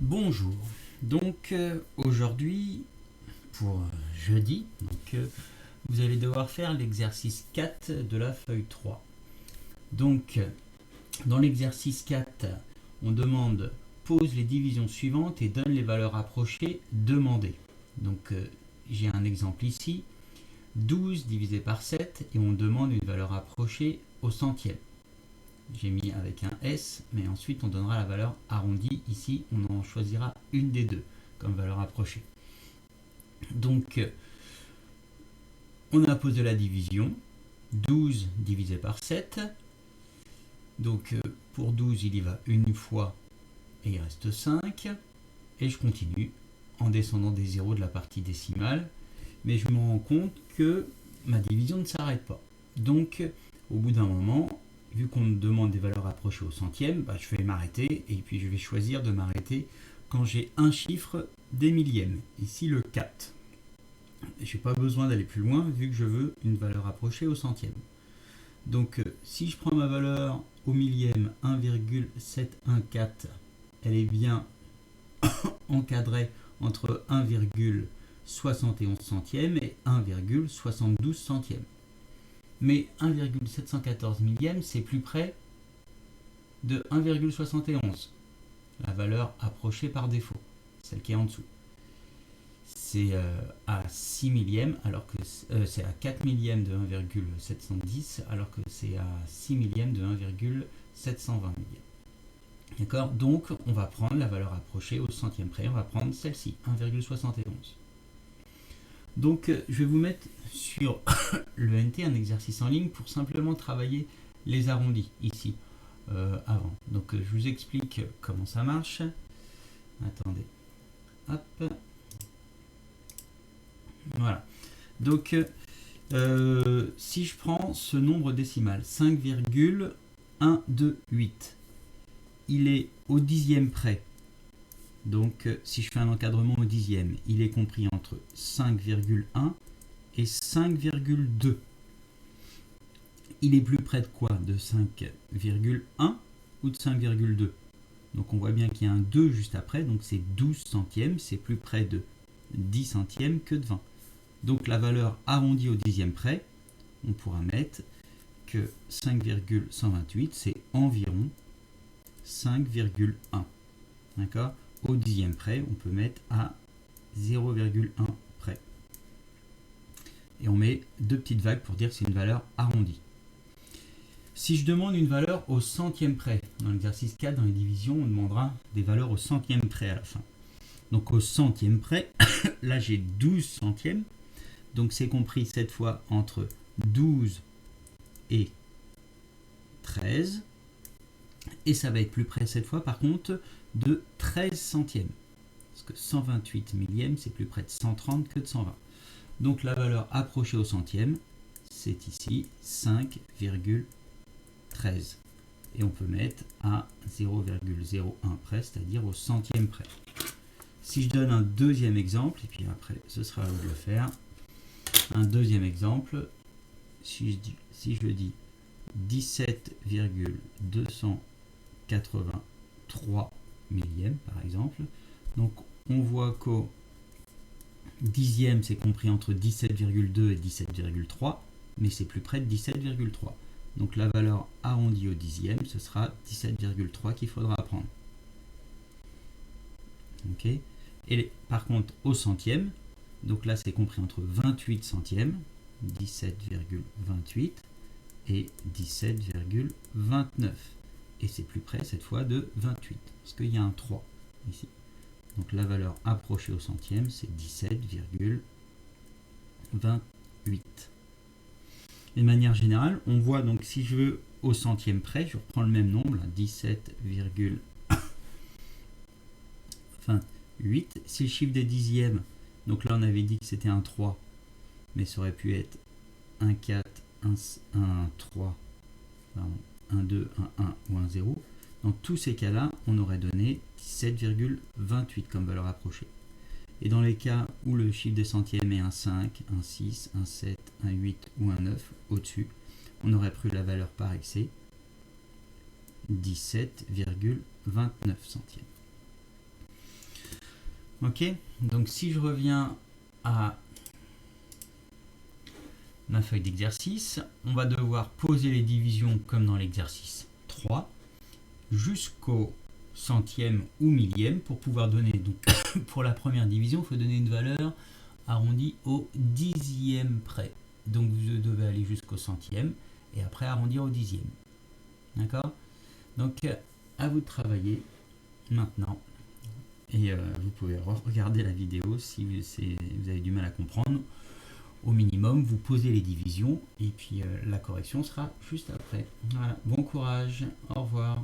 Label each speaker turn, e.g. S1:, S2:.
S1: Bonjour, donc aujourd'hui pour jeudi, vous allez devoir faire l'exercice 4 de la feuille 3. Donc dans l'exercice 4, on demande pose les divisions suivantes et donne les valeurs approchées demandées. Donc j'ai un exemple ici, 12 divisé par 7 et on demande une valeur approchée au centième. J'ai mis avec un S, mais ensuite on donnera la valeur arrondie. Ici, on en choisira une des deux comme valeur approchée. Donc, on a posé la division. 12 divisé par 7. Donc, pour 12, il y va une fois et il reste 5. Et je continue en descendant des zéros de la partie décimale. Mais je me rends compte que ma division ne s'arrête pas. Donc, au bout d'un moment, vu qu'on me demande des valeurs approchées au centième, je vais m'arrêter et puis je vais choisir de m'arrêter quand j'ai un chiffre des millièmes, ici le 4. Je n'ai pas besoin d'aller plus loin vu que je veux une valeur approchée au centième. Donc si je prends ma valeur au millième 1,714, elle est bien encadrée entre 1,71 centième et 1,72 centième. Mais 1,714 millième, c'est plus près de 1,71, la valeur approchée par défaut, celle qui est en dessous. C'est à 6 millièmes, alors que c'est à 4 millièmes de 1,710, alors que c'est à 6 millièmes de 1,720 millièmes. D'accord? Donc, on va prendre la valeur approchée au centième près, on va prendre celle-ci, 1,71. Donc, je vais vous mettre sur le NT un exercice en ligne pour simplement travailler les arrondis ici avant. Donc, je vous explique comment ça marche. Attendez. Hop. Voilà. Donc, si je prends ce nombre décimal, 5,128, il est au dixième près. Donc, si je fais un encadrement au dixième, il est compris entre 5,1 et 5,2. Il est plus près de quoi? De 5,1 ou de 5,2? Donc, on voit bien qu'il y a un 2 juste après, donc c'est 12 centièmes, c'est plus près de 10 centièmes que de 20. Donc, la valeur arrondie au dixième près, on pourra mettre que 5,128, c'est environ 5,1. D'accord? Au dixième près, on peut mettre à 0,1 près. Et on met deux petites vagues pour dire que c'est une valeur arrondie. Si je demande une valeur au centième près, dans l'exercice 4, dans les divisions, on demandera des valeurs au centième près à la fin. Donc au centième près, là j'ai 12 centièmes. Donc c'est compris cette fois entre 12 et 13. Et ça va être plus près cette fois par contre de 13 centièmes. Parce que 128 millièmes, c'est plus près de 130 que de 120. Donc la valeur approchée au centième, c'est ici 5,13. Et on peut mettre à 0,01 près, c'est-à-dire au centième près. Si je donne un deuxième exemple, et puis après ce sera à vous de le faire, un deuxième exemple, si je dis 17,283 millièmes par exemple, donc on voit qu'au dixième c'est compris entre 17,2 et 17,3, mais c'est plus près de 17,3. Donc la valeur arrondie au dixième, ce sera 17,3 qu'il faudra prendre. Ok. Et par contre au centième, donc là c'est compris entre 28 centièmes, 17,28 et 17,29. Et c'est plus près cette fois de 28, parce qu'il y a un 3 ici. Donc la valeur approchée au centième, c'est 17,28. Et de manière générale, on voit donc si je veux au centième près, je reprends le même nombre, 17,28. Si le chiffre des dixièmes, donc là on avait dit que c'était un 3, mais ça aurait pu être un 4, un 3, un 2, un 1 ou un 0. Dans tous ces cas-là, on aurait donné 17,28 comme valeur approchée. Et dans les cas où le chiffre des centièmes est un 5, un 6, un 7, un 8 ou un 9 au-dessus, on aurait pris la valeur par excès, 17,29 centièmes. Ok, donc si je reviens à ma feuille d'exercice, on va devoir poser les divisions comme dans l'exercice 3 jusqu'au centième ou millième pour pouvoir donner. Donc pour la première division, il faut donner une valeur arrondie au dixième près. Donc vous devez aller jusqu'au centième et après arrondir au dixième. D'accord? Donc à vous de travailler maintenant. Et vous pouvez regarder la vidéo si vous avez du mal à comprendre. Au minimum, vous posez les divisions et puis la correction sera juste après. Voilà. Bon courage, au revoir.